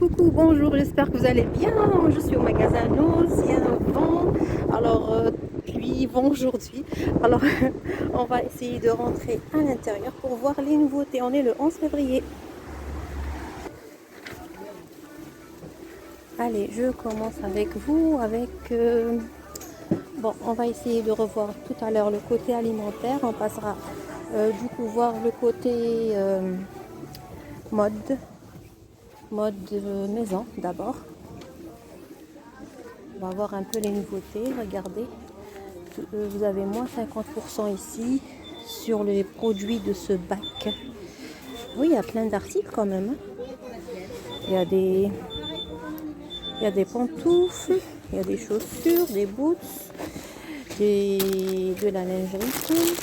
coucou, bonjour, j'espère que vous allez bien. Je suis au magasin Noz, il y a un vent, alors puis vent aujourd'hui. Alors on va essayer de rentrer à l'intérieur pour voir les nouveautés. On est le 11 février. Allez, je commence avec vous, bon, on va essayer de revoir tout à l'heure le côté alimentaire. On passera du coup voir le côté mode, maison d'abord. On va voir un peu les nouveautés, regardez. Vous avez moins 50% ici sur les produits de ce bac. Oui, il y a plein d'articles quand même. Il y a des, il y a des pantoufles, il y a des chaussures, des boots, de la lingerie.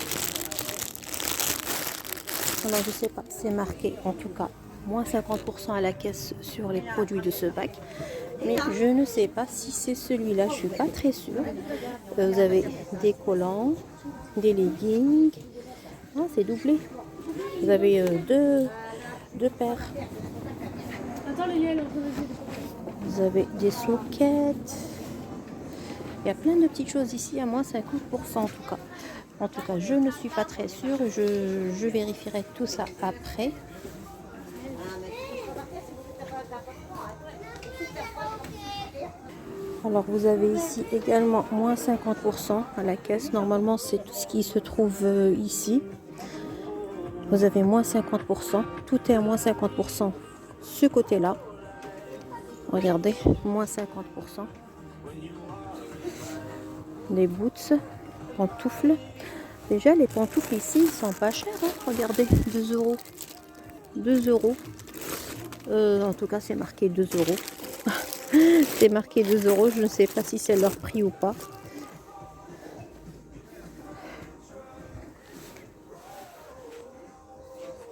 Alors je sais pas, c'est marqué en tout cas moins 50% à la caisse sur les produits de ce bac. Mais je ne sais pas si c'est celui-là, je suis pas très sûre. Vous avez des collants, des leggings. Ah, c'est doublé. Vous avez deux paires. Vous avez des soquettes. Il y a plein de petites choses ici à moins 50% en tout cas. En tout cas, je ne suis pas très sûre. Je vérifierai tout ça après. Alors vous avez ici également moins 50% à la caisse. Normalement, c'est tout ce qui se trouve ici. Vous avez moins 50%. Tout est à moins 50%. Ce côté-là. Regardez, moins 50%. Des boots, pantoufles. Déjà, les pantoufles ici, ils sont pas chers. Hein. Regardez, 2 euros. 2 euros. En tout cas, c'est marqué 2 euros. C'est marqué 2 euros. Je ne sais pas si c'est leur prix ou pas.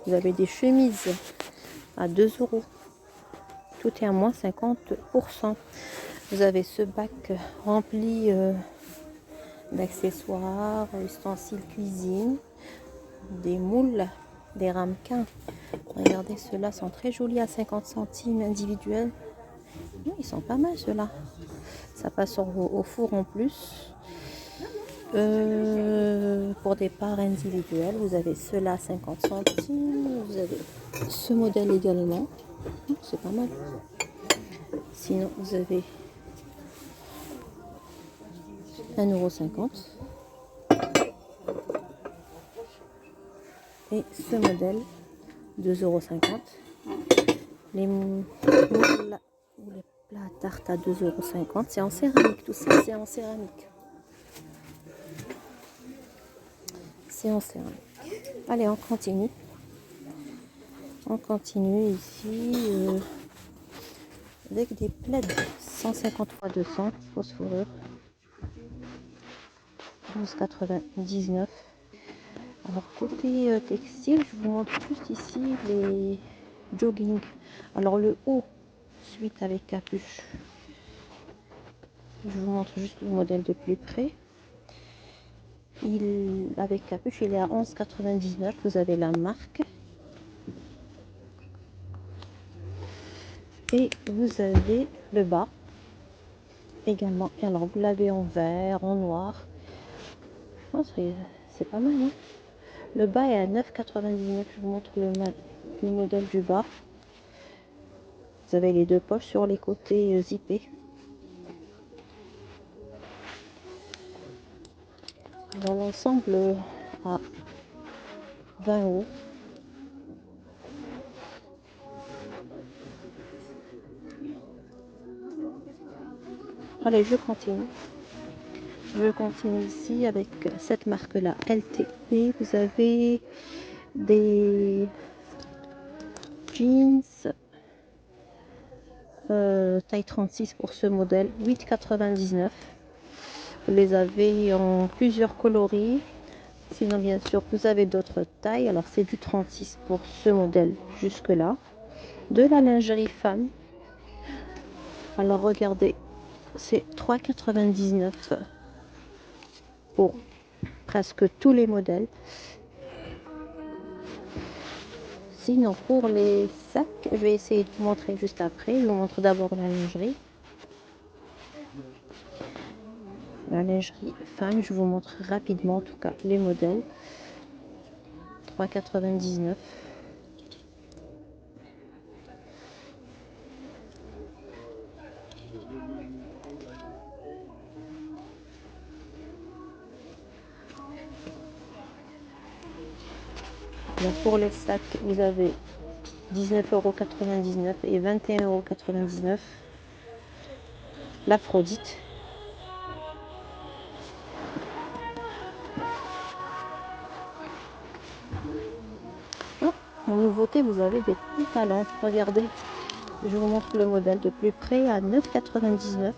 Vous avez des chemises à 2 euros. Tout est à moins 50%. Vous avez ce bac rempli d'accessoires, ustensiles cuisine, des moules, des ramequins. Regardez, ceux-là sont très jolis à 50 centimes individuels. Ils sont pas mal ceux-là. Ça passe au four en plus. Pour des parts individuelles, vous avez ceux-là à 50 centimes. Vous avez ce modèle également. C'est pas mal. Sinon, vous avez 1,50 €. Et ce modèle, 2,50 €. Les moules ou les plats à tarte à 2,50 €. C'est en céramique, tout ça, c'est en céramique. C'est en céramique. Allez, on continue. On continue ici avec des plaids 150 x 200 phosphorure 12,99 €. Alors côté textile, je vous montre juste ici les jogging. Alors le haut, suite avec capuche. Je vous montre juste le modèle de plus près. Avec capuche, il est à 11,99 €. Vous avez la marque. Et vous avez le bas également. Et alors vous l'avez en vert, en noir. Oh, c'est pas mal, hein. Le bas est à 9,99 €. Je vous montre le modèle du bas. Vous avez les deux poches sur les côtés zippés. Dans l'ensemble à 20 €. Allez, je continue. Je continue ici avec cette marque-là, LTP. Vous avez des jeans taille 36 pour ce modèle, 8,99 €. Vous les avez en plusieurs coloris. Sinon, bien sûr, vous avez d'autres tailles. Alors, c'est du 36 pour ce modèle jusque-là. De la lingerie femme. Alors, regardez, c'est 3,99 € pour presque tous les modèles. Sinon, pour les sacs, je vais essayer de vous montrer juste après. Je vous montre d'abord la lingerie. La lingerie femme, je vous montre rapidement en tout cas les modèles. 3,99 €. Donc pour les sacs, vous avez 19,99 € et 21,99 €. L'Aphrodite. Oh, en nouveauté, vous avez des pantalons. Regardez, je vous montre le modèle de plus près à 9,99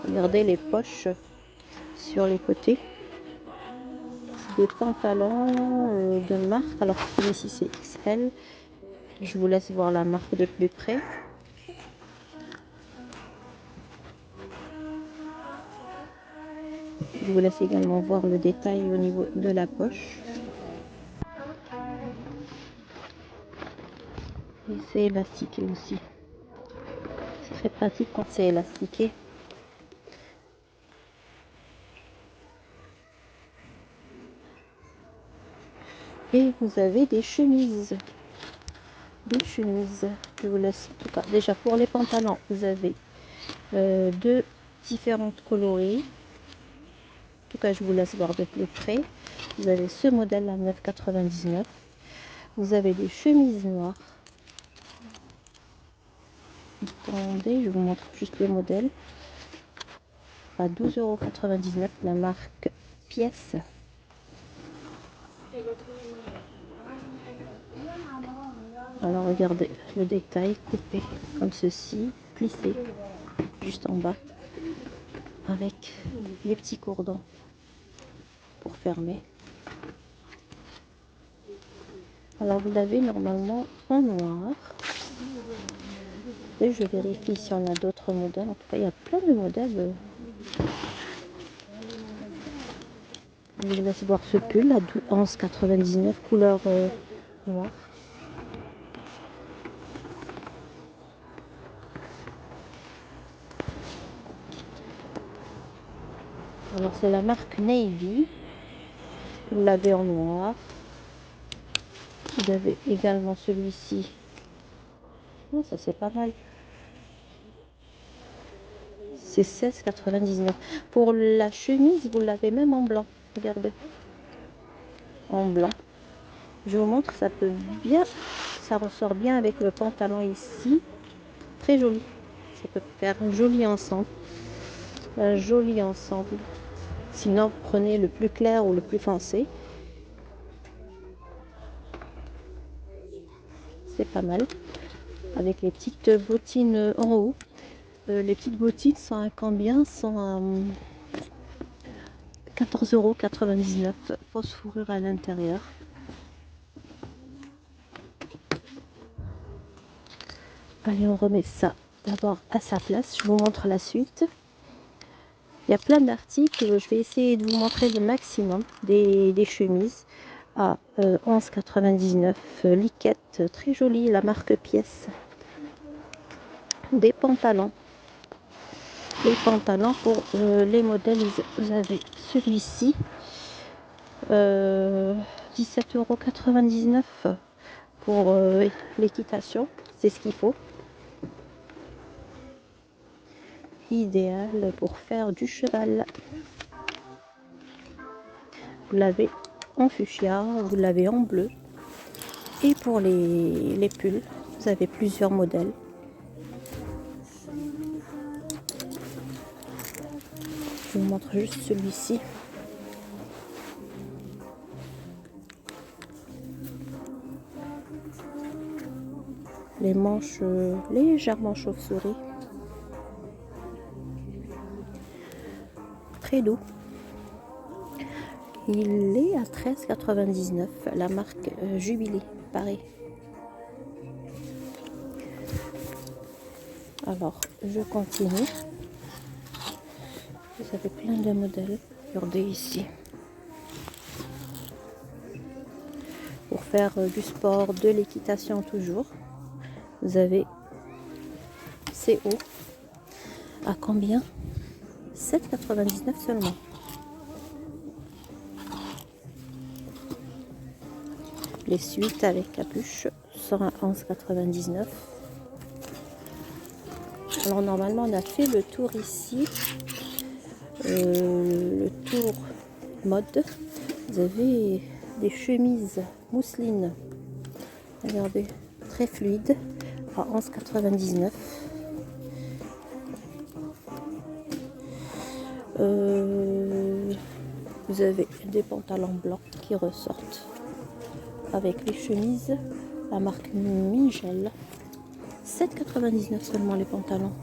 €. Regardez les poches sur les côtés. Des pantalons de marque. Alors celui-ci c'est XL. Je vous laisse voir la marque de plus près. Je vous laisse également voir le détail au niveau de la poche. Et c'est élastiqué aussi. C'est très pratique quand c'est élastiqué. Et vous avez des chemises. Des chemises. Je vous laisse en tout cas. Déjà pour les pantalons, vous avez deux différentes coloris. En tout cas, je vous laisse voir de plus près. Vous avez ce modèle à 9,99 €. Vous avez des chemises noires. Attendez, je vous montre juste le modèle. À 12,99 €, la marque Pièce. Alors regardez le détail coupé comme ceci, plissé juste en bas avec les petits cordons pour fermer. Alors vous l'avez normalement en noir. Et je vérifie si on a d'autres modèles. En tout cas, il y a plein de modèles. Je vais laisser voir ce pull à 11,99 € couleur noire. Alors c'est la marque Navy. Vous l'avez en noir. Vous avez également celui-ci. Oh, ça c'est pas mal. C'est 16,99 €. Pour la chemise, vous l'avez même en blanc. Regardez. En blanc. Je vous montre, ça peut bien, ça ressort bien avec le pantalon ici. Très joli. Ça peut faire un joli ensemble. Un joli ensemble. Sinon, prenez le plus clair ou le plus foncé. C'est pas mal. Avec les petites bottines en haut. Les petites bottines sont à combien? Sont à 14,99 €. Fausse fourrure à l'intérieur. Allez, on remet ça d'abord à sa place. Je vous montre la suite. Il y a plein d'articles. Je vais essayer de vous montrer le maximum des chemises à 11,99 €. Liquette, très jolie, la marque Pièce. Des pantalons. Les pantalons pour les modèles, vous avez celui-ci. 17,99 € pour l'équitation. C'est ce qu'il faut. Idéal pour faire du cheval. Vous l'avez en fuchsia, vous l'avez en bleu. Et pour les pulls, vous avez plusieurs modèles. Je vous montre juste celui-ci. Les manches légèrement chauve-souris. Très doux. Il est à 13,99 €. La marque Jubilé, pareil. Alors, je continue. Vous avez plein de modèles. Regardez ici. Pour faire du sport, de l'équitation toujours. Vous avez ces hauts à combien? 7,99 seulement. Les suites avec capuche sont à 11,99. Alors normalement on a fait le tour ici, le tour mode. Vous avez des chemises mousseline, regardez, très fluide, à 11,99. Vous avez des pantalons blancs qui ressortent avec les chemises, la marque Mingel. 7,99 seulement les pantalons.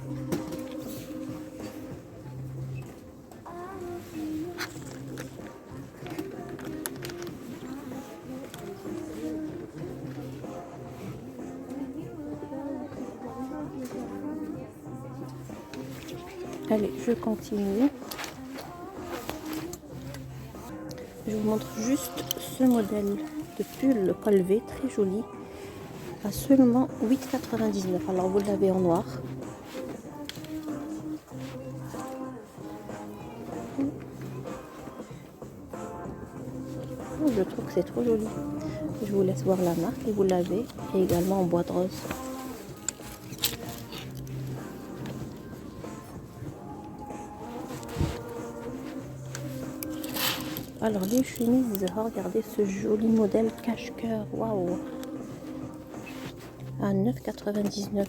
Allez, je continue. Je vous montre juste ce modèle de pull col V, très joli, à seulement 8,99. Alors vous l'avez en noir. Je trouve que c'est trop joli. Je vous laisse voir la marque et vous l'avez, et également en boîte rose. Alors les chemises, regardez ce joli modèle cache-cœur, waouh, à 9,99.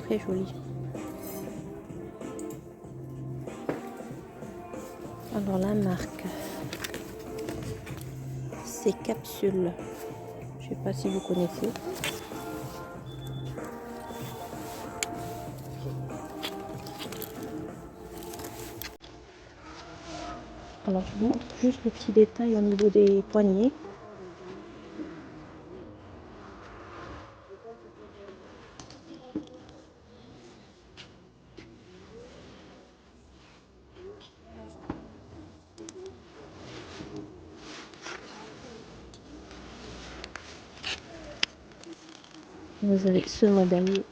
Très joli. Alors la marque, c'est Capsule. Je sais pas si vous connaissez. Alors je vous montre juste le petit détail au niveau des poignets. Vous avez ce modèle.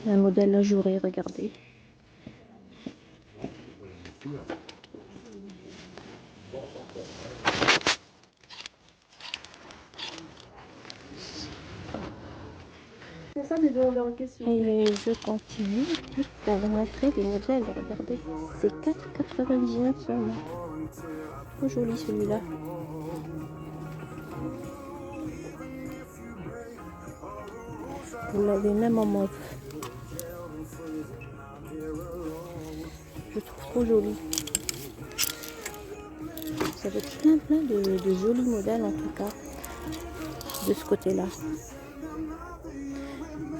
Un modèle ajouré, regardez. C'est ça des demandeurs en question. Et je continue. Juste pour vous montrer les modèles, regardez. C'est 4,99 seulement. Trop joli celui-là. Vous l'avez même en mauve. Je trouve trop joli. Vous avez plein de jolis modèles en tout cas de ce côté-là.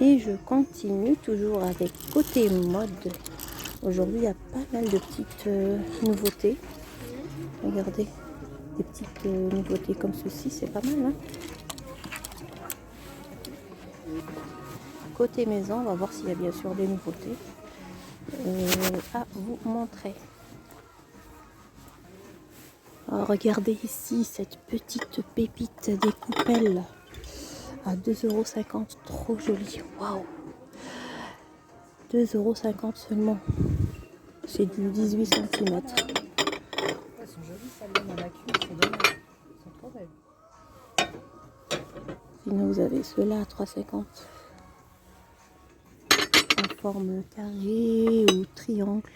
Et je continue toujours avec côté mode. Aujourd'hui il y a pas mal de petites nouveautés. Regardez, des petites nouveautés comme ceci, c'est pas mal, hein. Côté maison, on va voir s'il y a bien sûr des nouveautés à vous montrer. Alors, regardez ici cette petite pépite des coupelles à 2,50 €, trop jolie. Waouh, 2,50 € seulement. C'est du 18 cm. Elles sont jolies celles-là dans la cuve, c'est dommage. Elles sont trop belles. Sinon vous avez ceux-là à 3,50 € en forme carré ou triangle.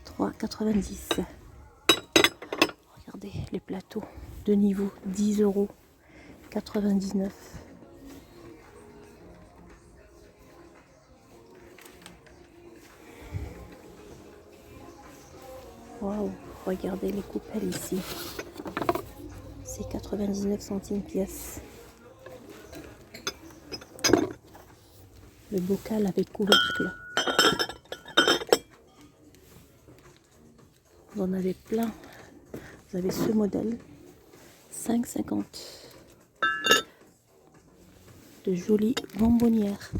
3,90 €. Regardez les plateaux de niveau, 10,99 €. Waouh, regardez les coupelles ici. C'est 99 centimes pièce. Le bocal avec couvercle. Vous en avez plein. Vous avez ce modèle, 5,50 €. De jolies bonbonnières.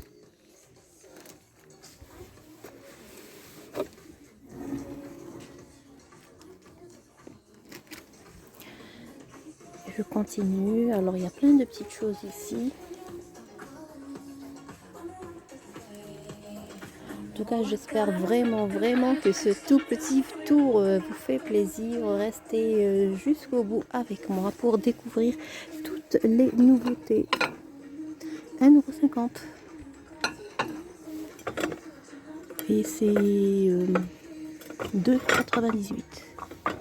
Je continue. Alors, il y a plein de petites choses ici. En tout cas, j'espère vraiment que ce tout petit tour vous fait plaisir. Restez jusqu'au bout avec moi pour découvrir toutes les nouveautés. 1,50 €. Et c'est 2,98 €.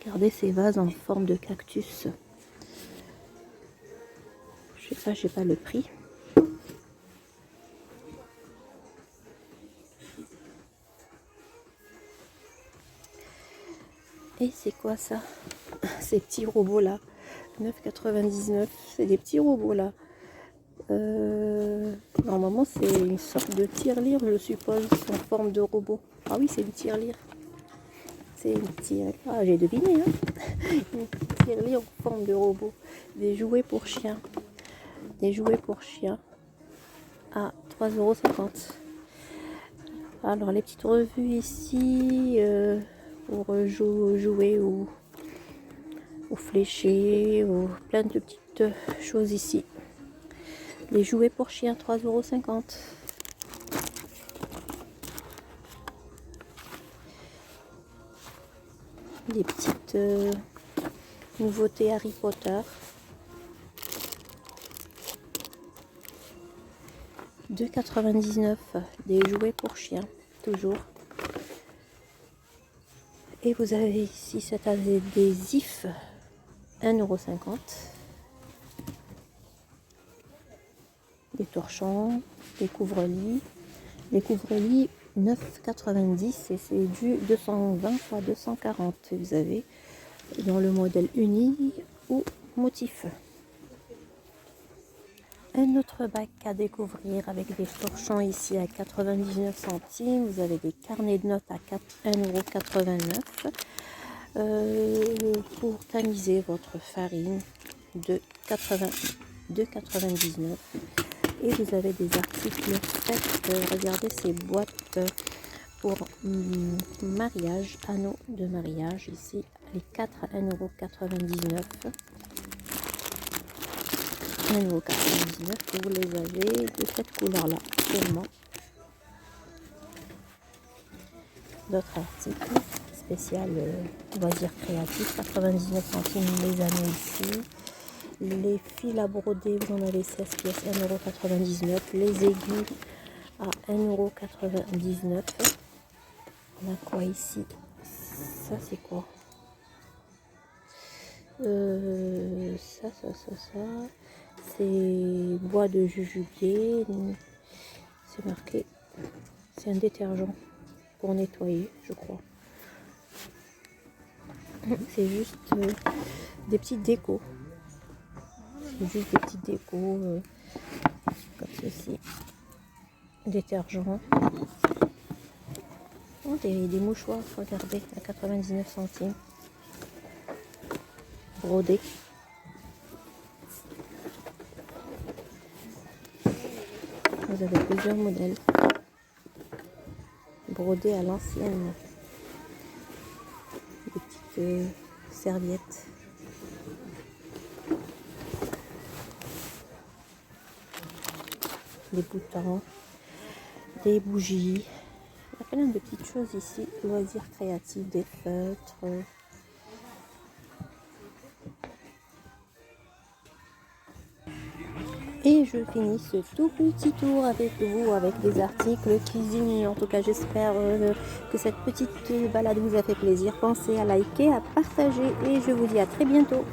Regardez ces vases en forme de cactus. Je sais pas le prix. Et c'est quoi ça? Ces petits robots là. 9,99 €. C'est des petits robots là. Normalement c'est une sorte de tirelire, je suppose, en forme de robot. Ah oui, c'est une tirelire. C'est une tirelire. Ah, j'ai deviné, hein. Une tirelire en forme de robot. Des jouets pour chiens. Des jouets pour chiens à 3,50 €. Alors les petites revues ici pour jouer ou flécher, ou plein de petites choses ici. Les jouets pour chiens, 3,50 €. Des petites nouveautés Harry Potter. 2,99 €. Des jouets pour chiens, toujours. Et vous avez ici cet adhésif, 1,50 €. Des torchons, des couvre-lits. Les couvre-lits, 9,90 € et c'est du 220 x 240. Vous avez dans le modèle uni ou motif. Un autre bac à découvrir avec des torchons ici à 99 centimes. Vous avez des carnets de notes à 1,89 € pour tamiser votre farine, de 2,99 €. Et vous avez des articles faits. Regardez ces boîtes pour mariage, anneaux de mariage. Ici, les 4 à 1,99 €. 1,99 € et vous les avez de cette couleur là seulement. D'autres articles spécial loisirs créatifs, 99 centimes les anneaux ici. Les fils à broder, vous en avez 16 pièces, 1,99 €. Les aigus à 1,99 €. On a quoi ici? Ça c'est quoi? Ça. C'est bois de jujubier. C'est marqué. C'est un détergent pour nettoyer, je crois. C'est juste des petites décos. C'est juste des petites décos comme ceci. Détergent. Oh, des mouchoirs, regardez, à 99 centimes. Brodé. Vous avez plusieurs modèles. Brodé à l'ancienne. Des petites serviettes. Des boutons. Des bougies. Il y a plein de petites choses ici. Loisirs créatifs, des feutres. Et je finis ce tout petit tour avec vous, avec des articles cuisine. En tout cas, j'espère que cette petite balade vous a fait plaisir. Pensez à liker, à partager et je vous dis à très bientôt.